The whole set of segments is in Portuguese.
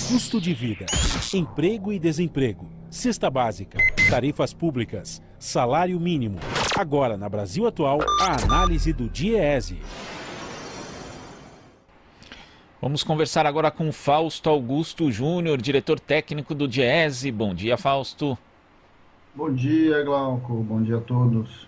Custo de vida, emprego e desemprego, cesta básica, tarifas públicas, salário mínimo. Agora, na Brasil Atual, a análise do DIEESE. Vamos conversar agora com Fausto Augusto Júnior, diretor técnico do DIEESE. Bom dia, Fausto. Bom dia, Glauco. Bom dia a todos.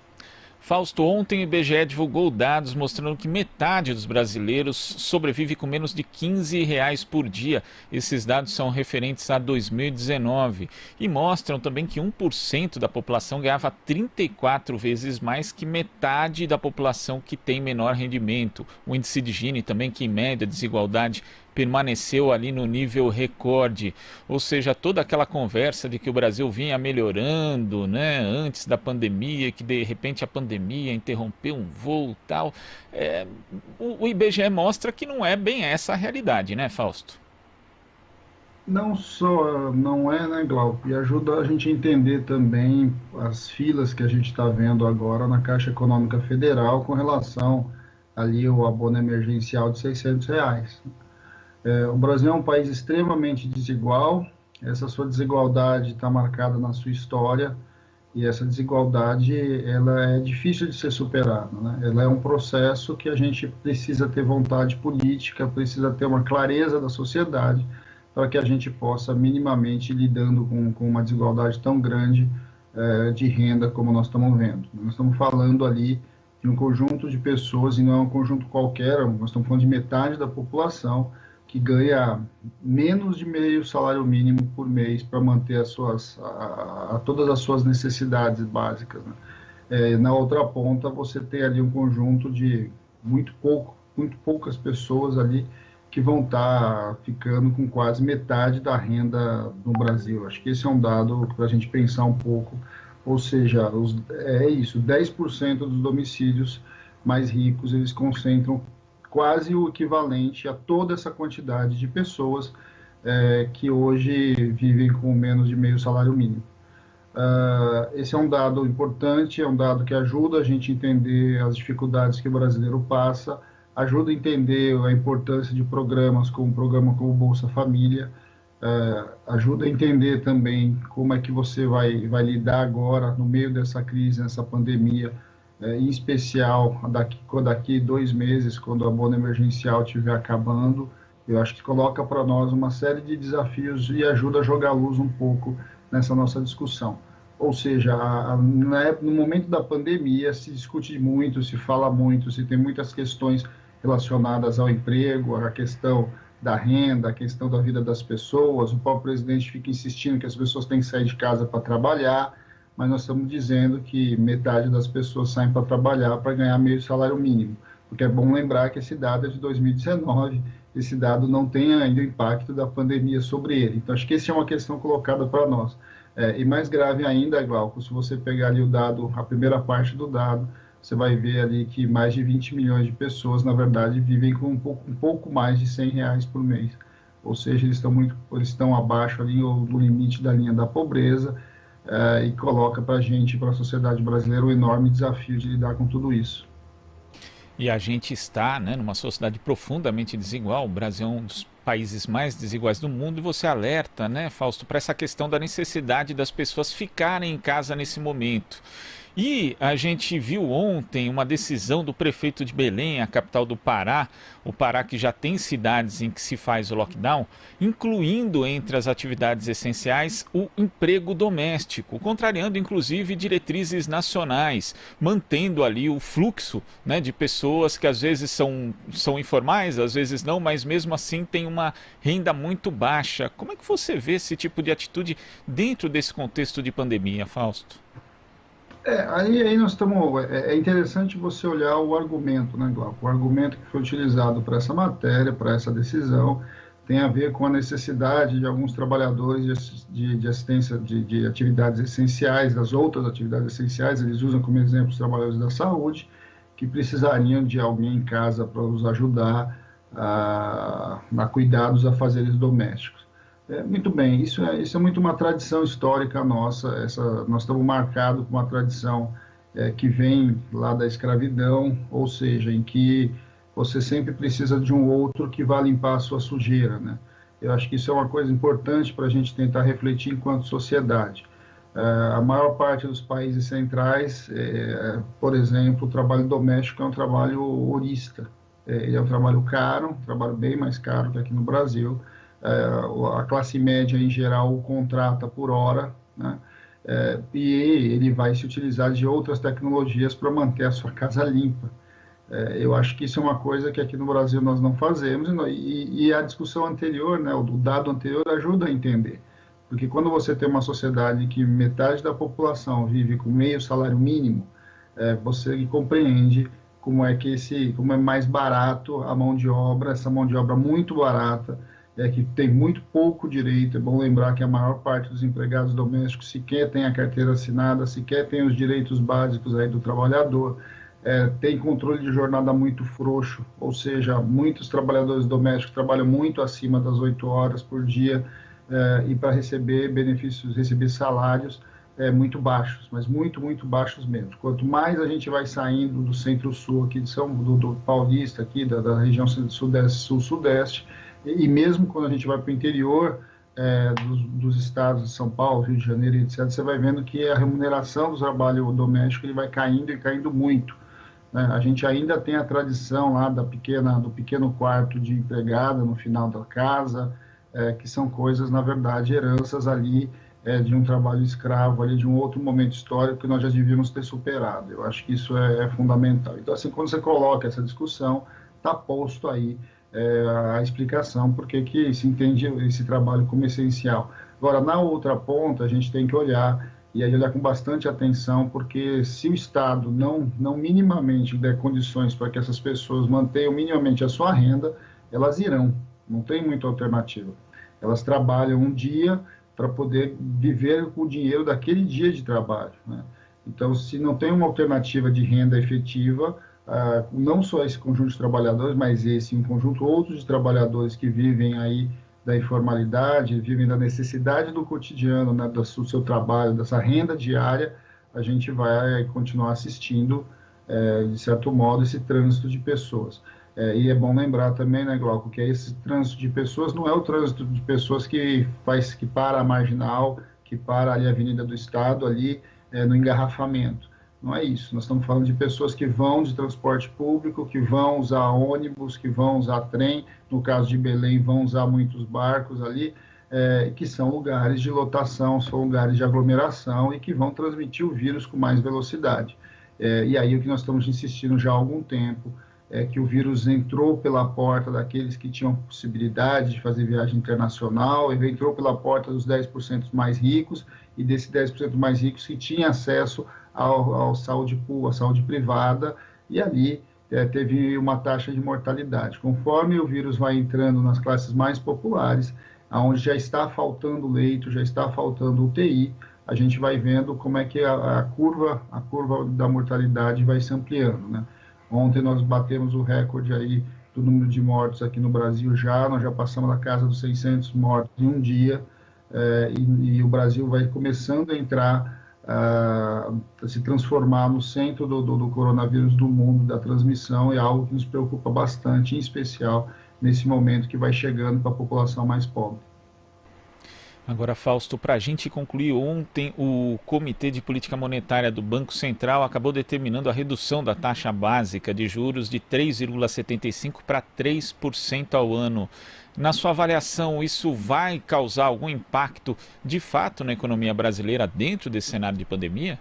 Fausto, ontem o IBGE divulgou dados mostrando que metade dos brasileiros sobrevive com menos de R$ 15 por dia. Esses dados são referentes a 2019 e mostram também que 1% da população ganhava 34 vezes mais que metade da população que tem menor rendimento. O índice de Gini também, que em média a desigualdade permaneceu ali no nível recorde, ou seja, toda aquela conversa de que o Brasil vinha melhorando, né, antes da pandemia, que de repente a pandemia interrompeu um voo e tal, o IBGE mostra que não é bem essa a realidade, né, Fausto? Não só não é, né, Glauco, e ajuda a gente a entender também as filas que a gente está vendo agora na Caixa Econômica Federal com relação ali ao abono emergencial de R$ 600. O Brasil é um país extremamente desigual, essa sua desigualdade está marcada na sua história, e essa desigualdade ela é difícil de ser superada, né? Ela é um processo que a gente precisa ter vontade política, precisa ter uma clareza da sociedade, para que a gente possa minimamente ir lidando com uma desigualdade tão grande de renda como nós estamos vendo. Nós estamos falando ali de um conjunto de pessoas, e não é um conjunto qualquer, nós estamos falando de metade da população, que ganha menos de meio salário mínimo por mês para manter todas as suas necessidades básicas, né? Na outra ponta, você tem ali um conjunto de muito poucas pessoas ali que vão estar ficando com quase metade da renda no Brasil. Acho que esse é um dado para a gente pensar um pouco, ou seja, 10% dos domicílios mais ricos, eles concentram quase o equivalente a toda essa quantidade de pessoas que hoje vivem com menos de meio salário mínimo. Esse é um dado importante, é um dado que ajuda a gente a entender as dificuldades que o brasileiro passa, ajuda a entender a importância de programas como o programa como Bolsa Família, ajuda a entender também como é que você vai lidar agora no meio dessa crise, nessa pandemia, em especial daqui 2 meses, quando o abono emergencial estiver acabando. Eu acho que coloca para nós uma série de desafios e ajuda a jogar luz um pouco nessa nossa discussão. Ou seja, no momento da pandemia se discute muito, se fala muito, se tem muitas questões relacionadas ao emprego, à questão da renda, a questão da vida das pessoas. O próprio presidente fica insistindo que as pessoas têm que sair de casa para trabalhar, mas nós estamos dizendo que metade das pessoas saem para trabalhar para ganhar meio salário mínimo, porque é bom lembrar que esse dado é de 2019, esse dado não tem ainda o impacto da pandemia sobre ele. Então, acho que essa é uma questão colocada para nós. E mais grave ainda, Glauco, se você pegar ali o dado, a primeira parte do dado, você vai ver ali que mais de 20 milhões de pessoas, na verdade, vivem com um pouco mais de R$ 100 por mês. Ou seja, eles estão abaixo ali do limite da linha da pobreza, e coloca para a gente, para a sociedade brasileira, um enorme desafio de lidar com tudo isso. E a gente está, né, numa sociedade profundamente desigual. O Brasil é um dos países mais desiguais do mundo, e você alerta, né, Fausto, para essa questão da necessidade das pessoas ficarem em casa nesse momento. E a gente viu ontem uma decisão do prefeito de Belém, a capital do Pará, o Pará que já tem cidades em que se faz o lockdown, incluindo entre as atividades essenciais o emprego doméstico, contrariando inclusive diretrizes nacionais, mantendo ali o fluxo, né, de pessoas que às vezes são informais, às vezes não, mas mesmo assim tem uma renda muito baixa. Como é que você vê esse tipo de atitude dentro desse contexto de pandemia, Fausto? Aí nós estamos. É interessante você olhar o argumento, né, Glauco? O argumento que foi utilizado para essa matéria, para essa decisão, tem a ver com a necessidade de alguns trabalhadores de assistência de atividades essenciais, das outras atividades essenciais. Eles usam como exemplo os trabalhadores da saúde, que precisariam de alguém em casa para os ajudar a cuidar dos afazeres domésticos. Muito bem, isso é muito uma tradição histórica nossa. Nós estamos marcados com uma tradição que vem lá da escravidão, ou seja, em que você sempre precisa de um outro que vá limpar a sua sujeira, né? Eu acho que isso é uma coisa importante para a gente tentar refletir enquanto sociedade. A maior parte dos países centrais, por exemplo, o trabalho doméstico é um trabalho horista. Ele é um trabalho caro, um trabalho bem mais caro que aqui no Brasil. A classe média, em geral, o contrata por hora, né? E ele vai se utilizar de outras tecnologias para manter a sua casa limpa. Eu acho que isso é uma coisa que aqui no Brasil nós não fazemos, e a discussão anterior, né, o dado anterior ajuda a entender. Porque quando você tem uma sociedade que metade da população vive com meio salário mínimo, você compreende como é que como é mais barato a mão de obra, essa mão de obra muito barata, que tem muito pouco direito. É bom lembrar que a maior parte dos empregados domésticos sequer tem a carteira assinada, sequer tem os direitos básicos aí do trabalhador. Tem controle de jornada muito frouxo, ou seja, muitos trabalhadores domésticos trabalham muito acima das 8 horas por dia, e para receber benefícios, receber salários muito baixos, mas muito, muito baixos mesmo. Quanto mais a gente vai saindo do centro-sul, aqui do Paulista, aqui da região sudeste, sul-sudeste, e mesmo quando a gente vai para o interior dos estados de São Paulo, Rio de Janeiro, etc., você vai vendo que a remuneração do trabalho doméstico ele vai caindo e caindo muito. A gente ainda tem a tradição lá do pequeno quarto de empregada no final da casa, que são coisas, na verdade, heranças ali de um trabalho escravo, ali de um outro momento histórico que nós já devíamos ter superado. Eu acho que isso é fundamental. Então, assim, quando você coloca essa discussão, está posto aí a explicação por que se entende esse trabalho como essencial. Agora, na outra ponta, a gente tem que olhar, e aí olhar com bastante atenção, porque se o Estado não minimamente der condições para que essas pessoas mantenham minimamente a sua renda, elas irão, não tem muita alternativa. Elas trabalham um dia para poder viver com o dinheiro daquele dia de trabalho, né? Então, se não tem uma alternativa de renda efetiva, não só esse conjunto de trabalhadores, mas um conjunto outros de trabalhadores que vivem aí da informalidade, vivem da necessidade do cotidiano, né, do seu trabalho, dessa renda diária, a gente vai continuar assistindo, de certo modo, esse trânsito de pessoas. E é bom lembrar também, né, Glauco, que esse trânsito de pessoas não é o trânsito de pessoas que para a Marginal, que para ali a Avenida do Estado, ali no engarrafamento. Não é isso. Nós estamos falando de pessoas que vão de transporte público, que vão usar ônibus, que vão usar trem, no caso de Belém, vão usar muitos barcos ali, que são lugares de lotação, são lugares de aglomeração e que vão transmitir o vírus com mais velocidade. E aí o que nós estamos insistindo já há algum tempo é que o vírus entrou pela porta daqueles que tinham possibilidade de fazer viagem internacional, ele entrou pela porta dos 10% mais ricos, e desses 10% mais ricos que tinham acesso à saúde privada, e ali teve uma taxa de mortalidade. Conforme o vírus vai entrando nas classes mais populares, onde já está faltando leito, já está faltando UTI, a gente vai vendo como é que a curva da mortalidade vai se ampliando, né? Ontem nós batemos o recorde aí do número de mortos aqui no Brasil nós já passamos na casa dos 600 mortos em um dia, e o Brasil vai começando a entrar, a se transformar no centro do coronavírus do mundo, da transmissão, é algo que nos preocupa bastante, em especial nesse momento que vai chegando para a população mais pobre. Agora, Fausto, para a gente concluir, ontem o Comitê de Política Monetária do Banco Central acabou determinando a redução da taxa básica de juros de 3,75% para 3% ao ano. Na sua avaliação, isso vai causar algum impacto de fato na economia brasileira dentro desse cenário de pandemia?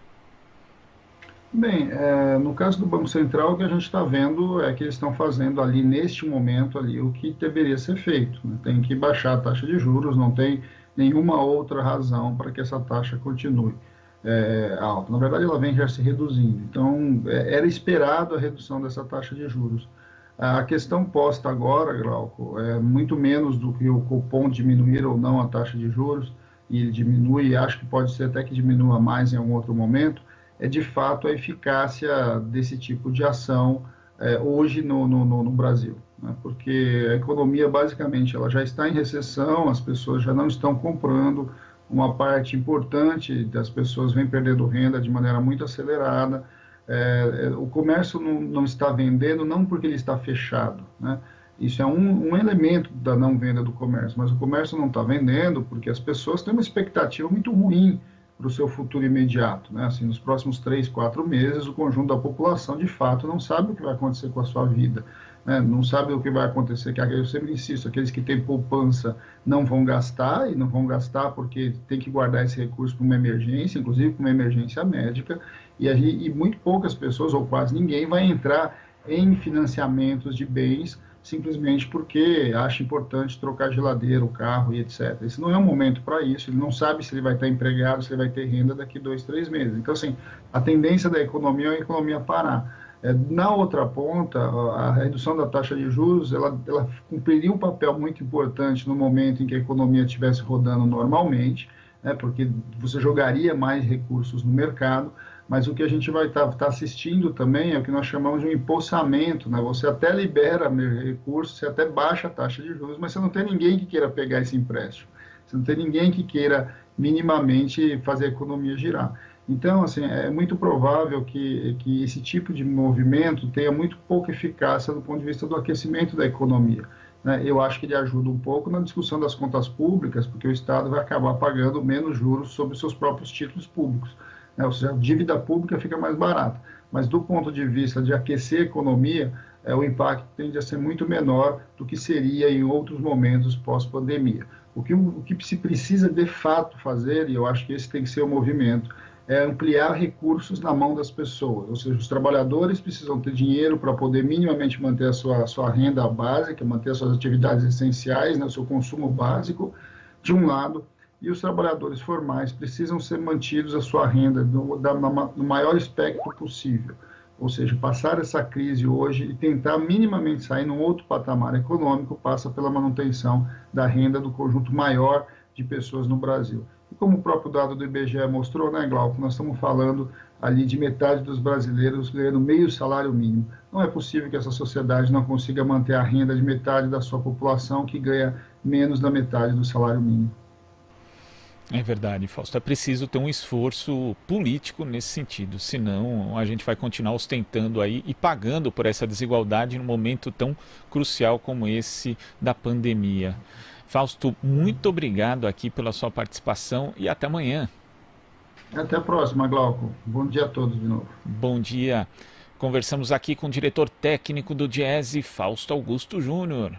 Bem, no caso do Banco Central, o que a gente está vendo é que eles estão fazendo ali, neste momento, ali, o que deveria ser feito, né? Tem que baixar a taxa de juros, não tem nenhuma outra razão para que essa taxa continue alta. Na verdade, ela vem já se reduzindo. Então, era esperado a redução dessa taxa de juros. A questão posta agora, Glauco, é muito menos do que o Copom diminuir ou não a taxa de juros, e ele diminui, e acho que pode ser até que diminua mais em algum outro momento, é de fato a eficácia desse tipo de ação hoje no Brasil, né? Porque a economia basicamente ela já está em recessão, as pessoas já não estão comprando, uma parte importante das pessoas vem perdendo renda de maneira muito acelerada, o comércio não está vendendo não porque ele está fechado, né? Isso é um elemento da não venda do comércio, mas o comércio não está vendendo porque as pessoas têm uma expectativa muito ruim para o seu futuro imediato, né? Assim, nos próximos 3, 4 meses, o conjunto da população, de fato, não sabe o que vai acontecer com a sua vida, né? Não sabe o que vai acontecer, que eu sempre insisto, aqueles que têm poupança não vão gastar, e não vão gastar porque tem que guardar esse recurso para uma emergência, inclusive para uma emergência médica, e muito poucas pessoas, ou quase ninguém, vai entrar em financiamentos de bens simplesmente porque acha importante trocar geladeira, o carro e etc. Esse não é um momento para isso, ele não sabe se ele vai estar empregado, se ele vai ter renda daqui 2, 3 meses. Então, assim, a tendência da economia é a economia parar. Na outra ponta, a redução da taxa de juros, ela cumpriria um papel muito importante no momento em que a economia estivesse rodando normalmente, né, porque você jogaria mais recursos no mercado, mas o que a gente vai estar assistindo também é o que nós chamamos de um empossamento, né? Você até libera recursos, você até baixa a taxa de juros, mas você não tem ninguém que queira pegar esse empréstimo, você não tem ninguém que queira minimamente fazer a economia girar. Então, assim, é muito provável que esse tipo de movimento tenha muito pouca eficácia do ponto de vista do aquecimento da economia, né? Eu acho que ele ajuda um pouco na discussão das contas públicas, porque o Estado vai acabar pagando menos juros sobre os seus próprios títulos públicos, né? Ou seja, a dívida pública fica mais barata. Mas do ponto de vista de aquecer a economia, o impacto tende a ser muito menor do que seria em outros momentos pós-pandemia. O que se precisa de fato fazer, e eu acho que esse tem que ser o movimento, é ampliar recursos na mão das pessoas, ou seja, os trabalhadores precisam ter dinheiro para poder minimamente manter a sua renda básica, manter as suas atividades essenciais, né, o seu consumo básico, de um lado, e os trabalhadores formais precisam ser mantidos a sua renda no maior espectro possível, ou seja, passar essa crise hoje e tentar minimamente sair num outro patamar econômico passa pela manutenção da renda do conjunto maior de pessoas no Brasil. E como o próprio dado do IBGE mostrou, né, Glauco, nós estamos falando ali de metade dos brasileiros ganhando meio salário mínimo. Não é possível que essa sociedade não consiga manter a renda de metade da sua população que ganha menos da metade do salário mínimo. É verdade, Fausto. É preciso ter um esforço político nesse sentido, senão a gente vai continuar ostentando aí e pagando por essa desigualdade num momento tão crucial como esse da pandemia. Fausto, muito obrigado aqui pela sua participação e até amanhã. Até a próxima, Glauco. Bom dia a todos de novo. Bom dia. Conversamos aqui com o diretor técnico do Diese, Fausto Augusto Júnior.